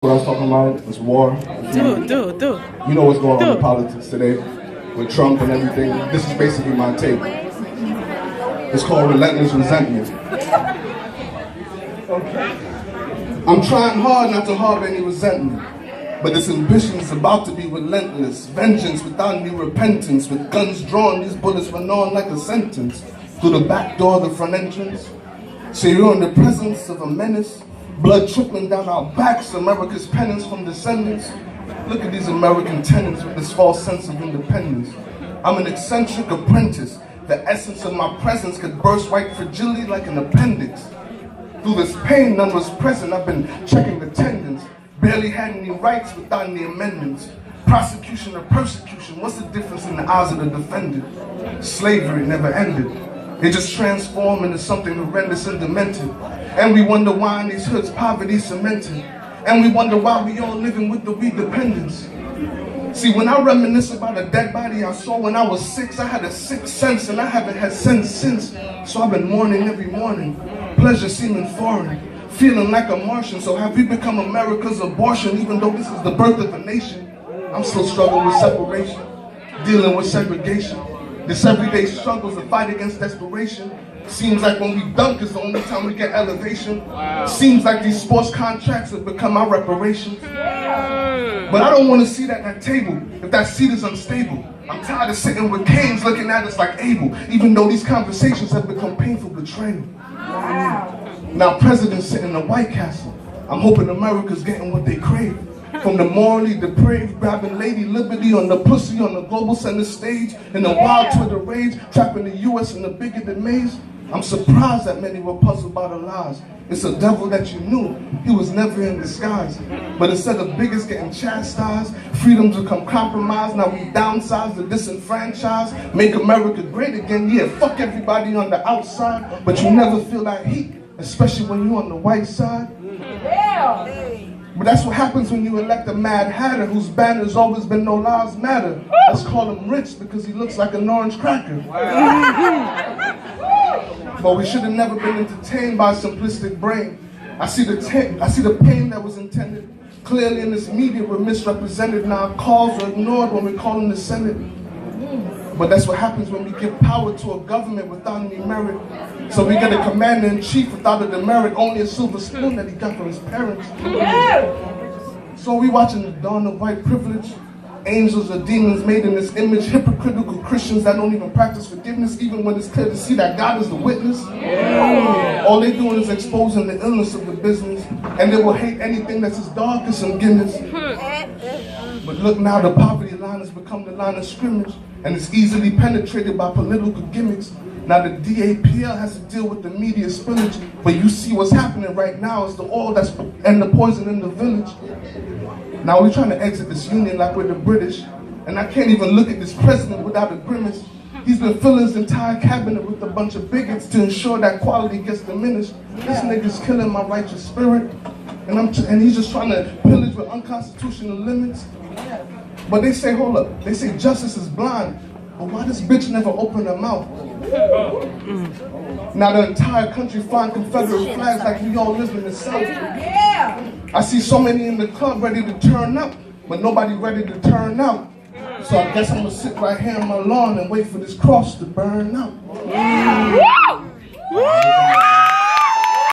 What I was talking about was war. Do. You know what's going on in politics today with Trump and everything. This is basically my take. It's called Relentless resentment. I'm trying hard not to harbor any resentment, but this ambition is about to be relentless. Vengeance without any repentance, with guns drawn, these bullets run on like a sentence. Through the back door, the front entrance. So you're in the presence of a menace. Blood trickling down our backs, America's penance from descendants. Look at these American tenants with this false sense of independence. I'm an eccentric apprentice. The essence of my presence could burst right fragility like an appendix. Through this pain, none was present. I've been checking attendance. Barely had any rights without any amendments. Prosecution or persecution, what's the difference in the eyes of the defendant? Slavery never ended. It just transformed into something horrendous and demented. And we wonder why in these hoods poverty's cemented. And we wonder why we all living with the weed dependence. See, when I reminisce about a dead body I saw when I was 6, I had a sixth sense and I haven't had sense since. So I've been mourning every morning, pleasure seeming foreign, feeling like a Martian. So have we become America's abortion? Even though this is the birth of a nation, I'm still struggling with separation, dealing with segregation. This everyday struggle's a fight against desperation. Seems like when we dunk is the only time we get elevation. Seems like these sports contracts have become our reparations. But I don't want to see that at that table if that seat is unstable. I'm tired of sitting with Canes looking at us like Abel, even though these conversations have become painful betrayal. Now presidents sit in the White Castle. I'm hoping America's getting what they crave. From the morally depraved, grabbing Lady Liberty on the pussy on the global center stage, in the wild Twitter rage, trapping the U.S. in the bigoted maze. I'm surprised that many were puzzled by the lies. It's a devil that you knew, he was never in disguise. But instead of bigots getting chastised, freedoms become compromised. Now we downsize the disenfranchised, make America great again. Yeah, fuck everybody on the outside, but you never feel that heat, especially when you're on the white side. But that's what happens when you elect a Mad Hatter whose banner's always been no lives matter. Let's call him rich because he looks like an orange cracker. But we should have never been entertained by a simplistic brain. I see the pain that was intended. Clearly in this media we're misrepresented. Now our calls are ignored when we call in the Senate. But that's what happens when we give power to a government without any merit. So we get a commander-in-chief without a demerit, only a silver spoon that he got from his parents. So we watching the dawn of white privilege. Angels or demons made in this image, hypocritical Christians that don't even practice forgiveness, even when it's clear to see that God is the witness. All they doing is exposing the illness of the business, and they will hate anything that's as dark as some Guinness. But look now, the poverty line has become the line of scrimmage, and it's easily penetrated by political gimmicks. Now the DAPL has to deal with the media spillage, but you see what's happening right now is the oil and the poison in the village. Now we're trying to exit this union like we're the British, and I can't even look at this president without a grimace. He's been filling his entire cabinet with a bunch of bigots to ensure that quality gets diminished. This nigga's killing my righteous spirit, and he's just trying to pillage with unconstitutional limits. But they say, hold up, they say justice is blind, but why this bitch never opened her mouth? Now the entire country flying Confederate flags like we all live in the South. I see so many in the club ready to turn up, but nobody ready to turn out. So I guess I'm gonna sit right here on my lawn and wait for this cross to burn out.